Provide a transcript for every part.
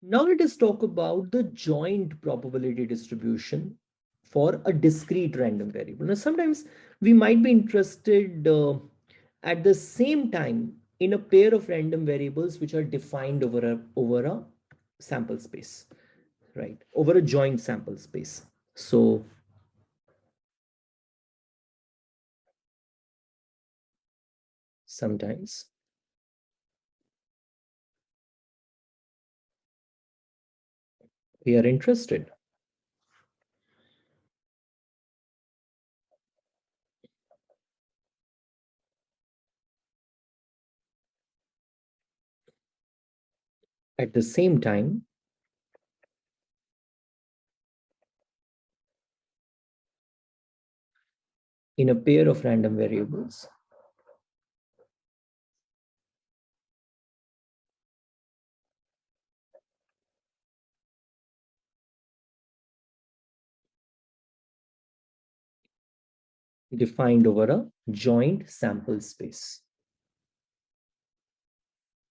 Now let us talk about the joint probability distribution for a discrete random variable. Now, sometimes we might be interested at the same time in a pair of random variables which are defined over a sample space, right? Over a joint sample space. So sometimes we are interested at the same time in a pair of random variables defined over a joint sample space.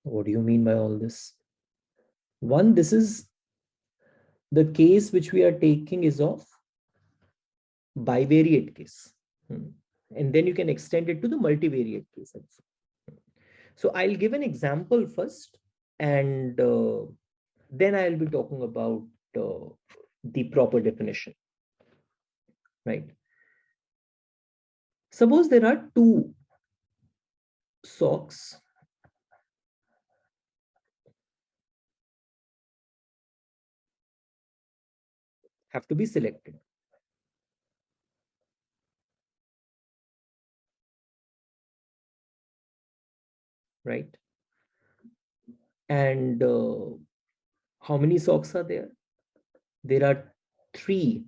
What do you mean by all this? One, this is the case which we are taking is of bivariate case. And then you can extend it to the multivariate case also. So I'll give an example first, and then I'll be talking about the proper definition, right? Suppose there are two socks have to be selected, right? And how many socks are there? There are three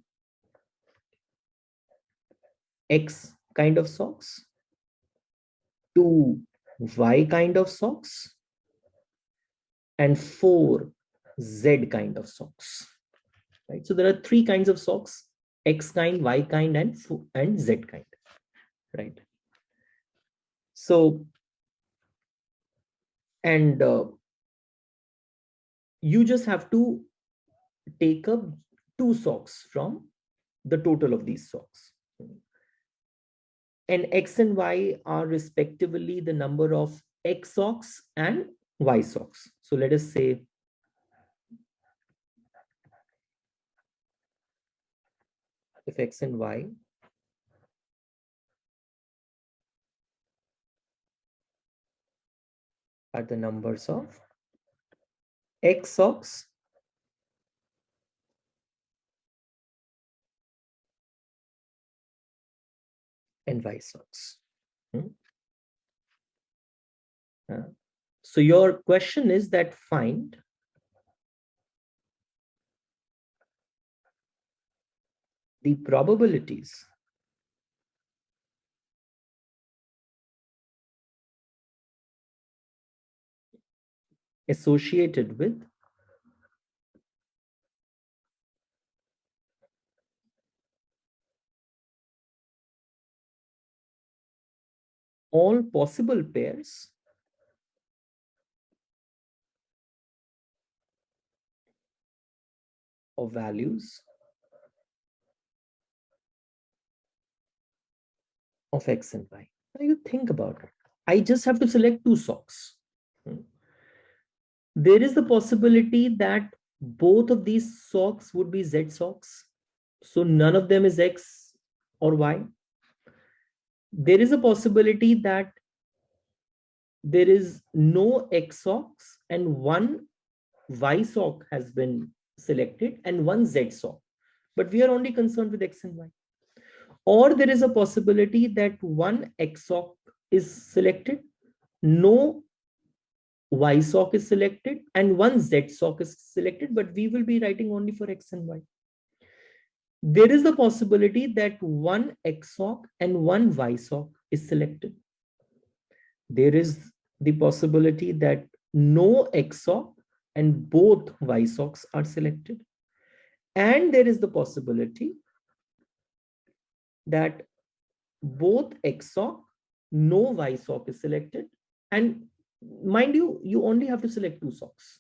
X kind of socks, two Y kind of socks, and four Z kind of socks, right? So there are three kinds of socks: X kind, Y kind, and Z kind, right? So, and you just have to take up two socks from the total of these socks. And X and Y are respectively the number of X socks and Y socks. So let us say if X and Y are the numbers of X socks and Y socks. So your question is that find the probabilities associated with all possible pairs of values of X and Y. Now you think about it. I just have to select two socks. There is the possibility that both of these socks would be Z socks. So none of them is X or Y. There is a possibility that there is no X socks and one Y sock has been selected and one Z sock. But we are only concerned with X and Y. Or there is a possibility that one X sock is selected, no Y sock is selected, and one Z sock is selected, but we will be writing only for X and Y. There is the possibility that one X sock and one Y sock is selected. There is the possibility that no X sock and both Y socks are selected. And there is the possibility that both X sock, no Y sock is selected. And mind you, you only have to select two socks.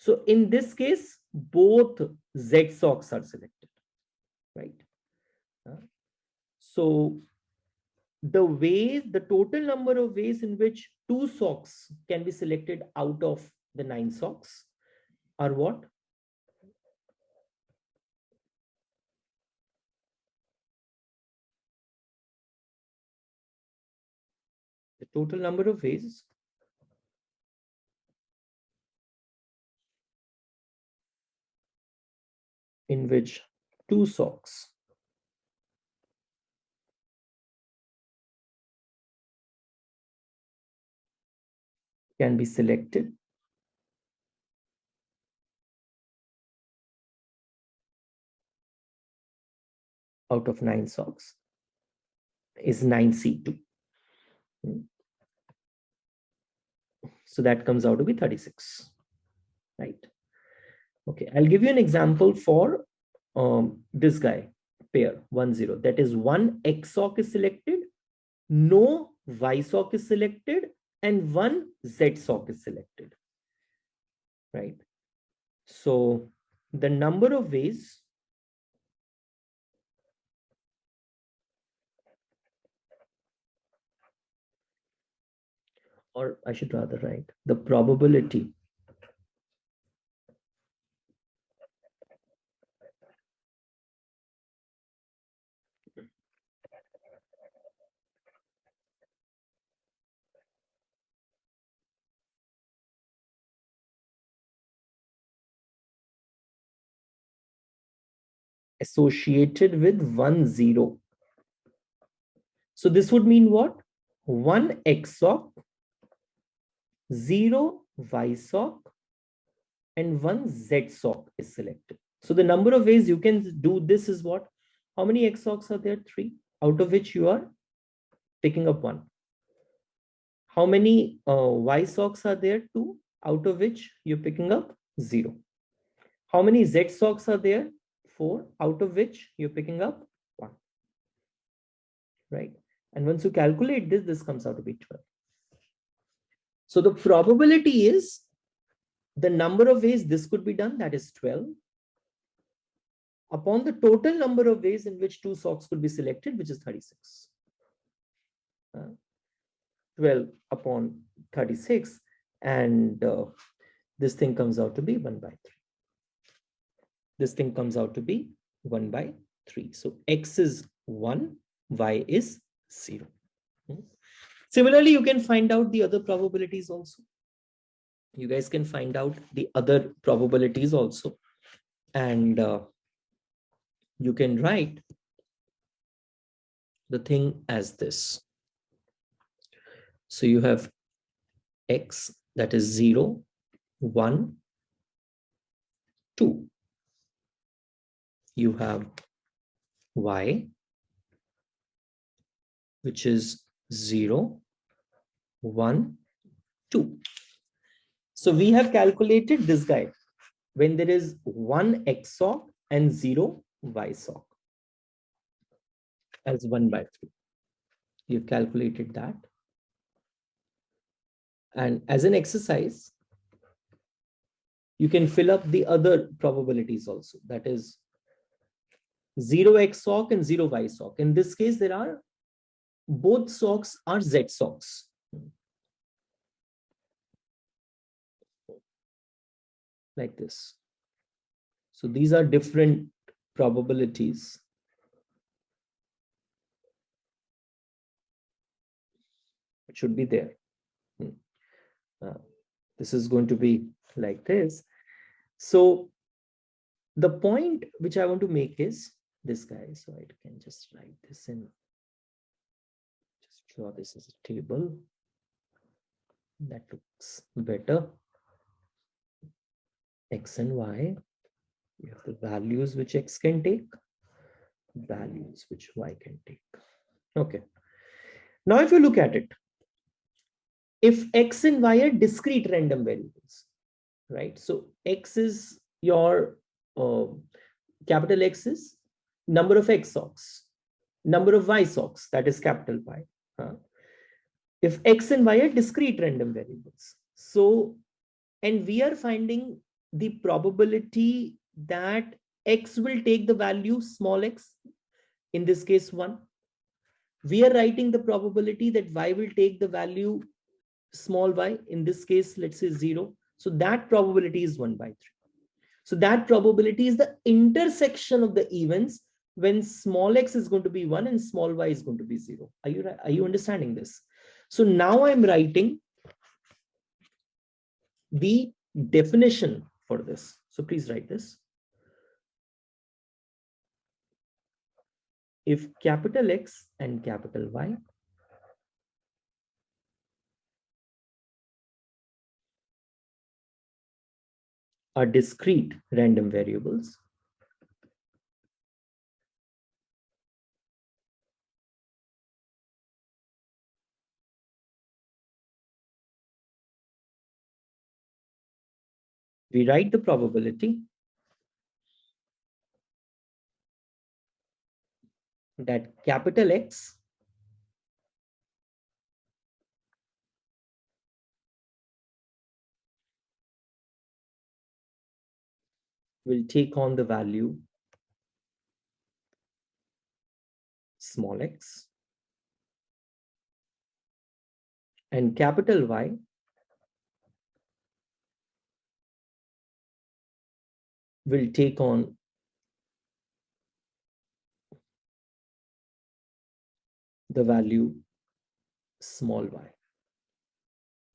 So in this case, both Z socks are selected, right? So the total number of ways in which 2 socks can be selected out of the 9 socks are what? The total number of ways in which 2 socks can be selected out of 9 socks is 9C2. So that comes out to be 36, right? Okay, I'll give you an example for this guy, pair 1, 0. That is, one X sock is selected, no Y sock is selected, and one Z sock is selected, right? So the number of ways or I should rather write the probability associated with 1, 0. So this would mean what? One X sock, 0 Y sock, and one Z sock is selected. So the number of ways you can do this is what? How many X socks are there? 3, out of which you are picking up 1. How many Y socks are there? 2, out of which you're picking up 0. How many Z socks are there? 4, out of which you're picking up 1, right? And once you calculate this, this comes out to be 12. So the probability is the number of ways this could be done, that is 12, upon the total number of ways in which 2 socks could be selected, which is 36. 12 upon 36, and this thing comes out to be 1 by 3. This thing comes out to be 1 by 3. So X is 1, Y is 0. Similarly, you can find out the other probabilities also. You guys can find out the other probabilities also. And you can write the thing as this. So you have X, that is 0, 1, 2. You have Y, which is 0, 1, 2. So we have calculated this guy when there is 1 X sock and 0 Y sock as 1 by 3. You've calculated that. And as an exercise, you can fill up the other probabilities also. That is 0 X sock and 0 Y sock. In this case, there are both socks are Z socks. Like this. So these are different probabilities. It should be there. This is going to be like this. So the point which I want to make is this guy. So I can just write this in. Just draw this as a table. That looks better. X and Y. You have the values which X can take, values which Y can take. Okay. Now, if you look at it, if X and Y are discrete random variables, right? So X is your capital X is number of X socks, number of Y socks, that is capital Y. If X and Y are discrete random variables, so, and we are finding the probability that x will take the value small x, in this case 1. We are writing the probability that y will take the value small y, in this case, let's say 0. So that probability is 1 by 3. So that probability is the intersection of the events when small x is going to be 1 and small y is going to be 0. Are you understanding this? So now I'm writing the definition for this. So please write this. If capital X and capital Y are discrete random variables, we write the probability that capital X will take on the value small x, and capital Y will take on the value small y.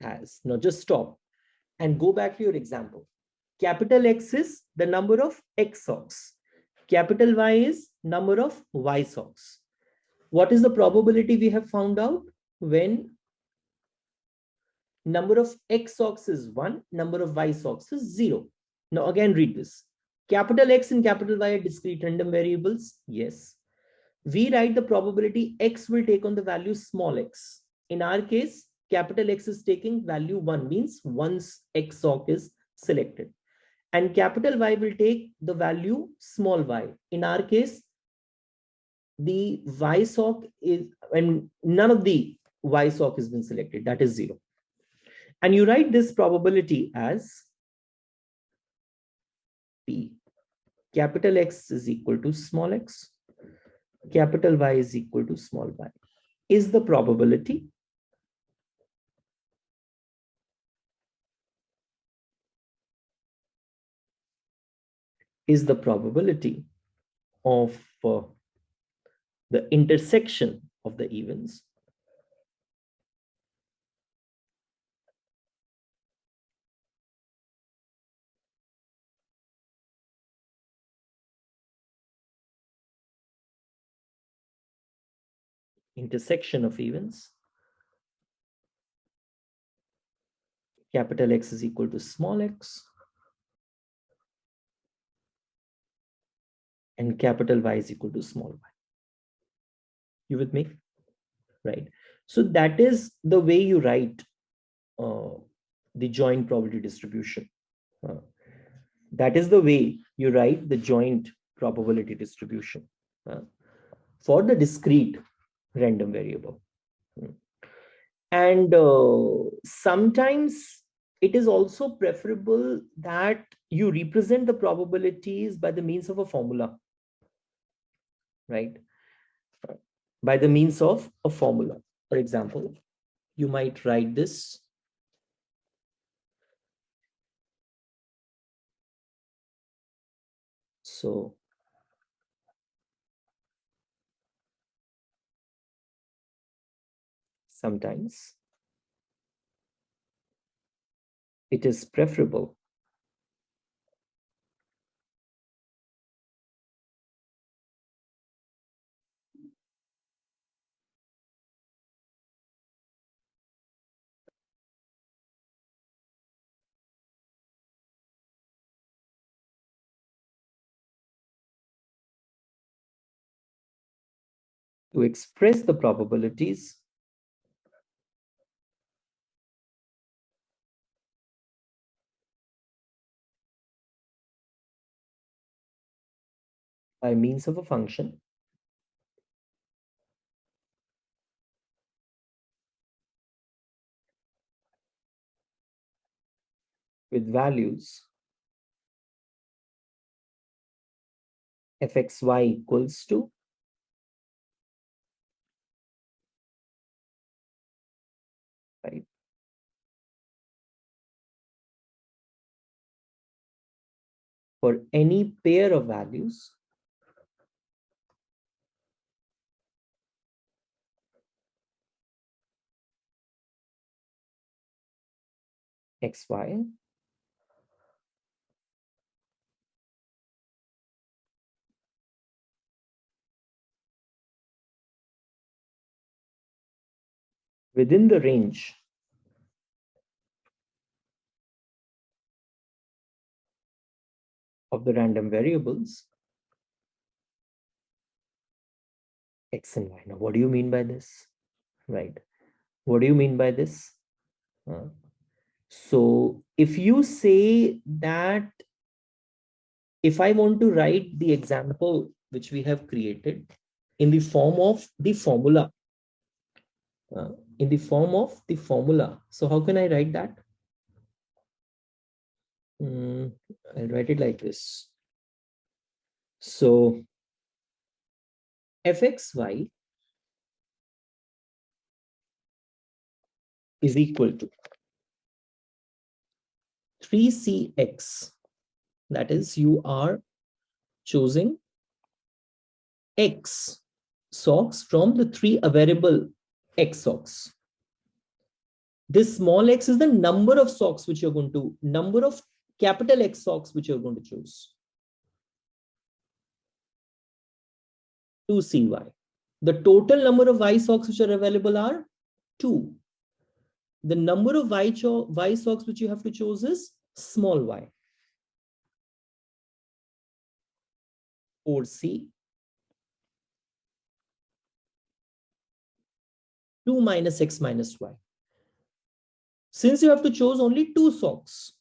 As now, just stop and go back to your example. Capital X is the number of X socks. Capital Y is number of Y socks. What is the probability we have found out? When number of X socks is 1, number of Y socks is 0. Now again read this. Capital X and capital Y are discrete random variables. Yes. We write the probability X will take on the value small x. In our case, capital X is taking value 1, means once X sock is selected. And capital Y will take the value small y. In our case, the Y sock is, and none of the Y sock has been selected, that is 0. And you write this probability as P. Capital X is equal to small x. Capital Y is equal to small y. Is the probability of the intersection of the events capital X is equal to small x and capital Y is equal to small y. You with me? Right. So that is the way you write the joint probability distribution. That is the way you write the joint probability distribution for the discrete random variable. And sometimes it is also preferable that you represent the probabilities by the means of a formula, right? By the means of a formula. For example, you might write this. So sometimes it is preferable to express the probabilities by means of a function with values fxy equals to right. For any pair of values xy within the range of the random variables x and y. Now, what do you mean by this? Right. What do you mean by this? So if you say that if I want to write the example which we have created in the form of the formula, so how can I write that? I'll write it like this. So fxy is equal to 3cx. That is, you are choosing x socks from the three available x socks. This small x is the number of socks which you're going to, number of capital X socks which you're going to choose. 2cy. The total number of y socks which are available are 2. The number of y socks which you have to choose is small y. 4c. 2 minus x minus y. Since you have to choose only 2 socks,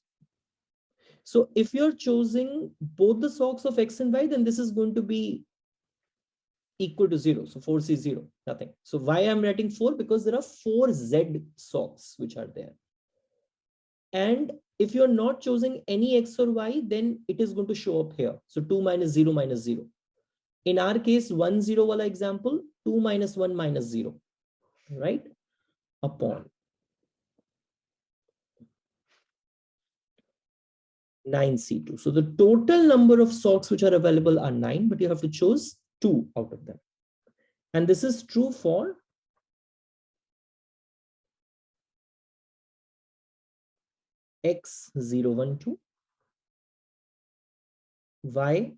so if you're choosing both the socks of x and y, then this is going to be equal to 0. So 4c 0, nothing. So why I'm writing 4? Because there are 4 z socks which are there. And if you're not choosing any x or y, then it is going to show up here. So 2 minus 0 minus 0. In our case, 1 0 wala example, 2 minus 1 minus 0, right? Upon 9c2. So the total number of socks which are available are 9, but you have to choose 2 out of them. And this is true for x012, y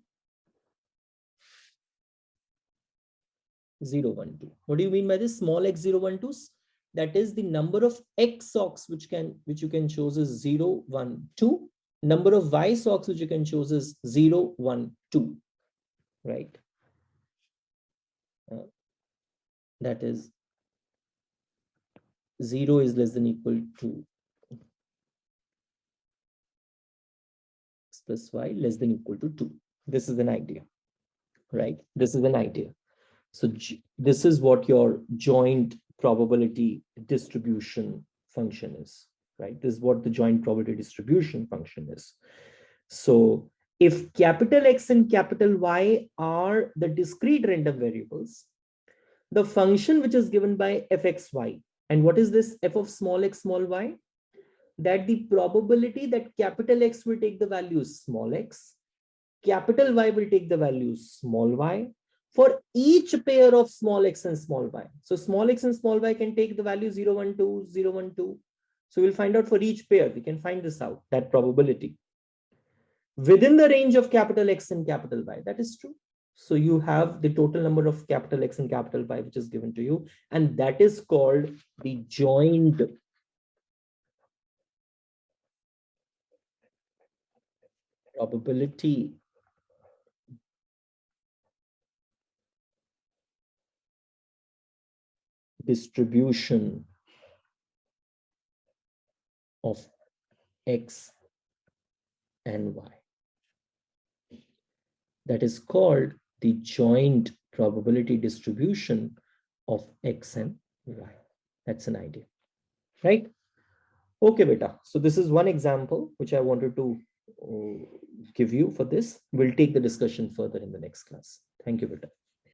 012. What do you mean by this? Small x012? That is the number of x socks which you can choose is 0, 1, 2. Number of y socks which you can choose is 0, 1, 2. Right? That is 0 is less than equal to x plus y less than equal to 2. This is an idea. Right? This is an idea. So this is what your joint probability distribution function is, right? This is what the joint probability distribution function is. So if capital X and capital Y are the discrete random variables, the function which is given by fxy, and what is this f of small x, small y? That the probability that capital X will take the value small x, capital Y will take the value small y, for each pair of small x and small y. So small x and small y can take the value 0, 1, 2, 0, 1, 2. So we'll find out for each pair. We can find this out, that probability. Within the range of capital X and capital Y. That is true. So you have the total number of capital X and capital Y which is given to you. And that is called the joint probability distribution of X and Y. That is called the joint probability distribution of X and Y. That's an idea, right? Okay, beta. So this is one example which I wanted to give you for this. We'll take the discussion further in the next class. Thank you, Beta.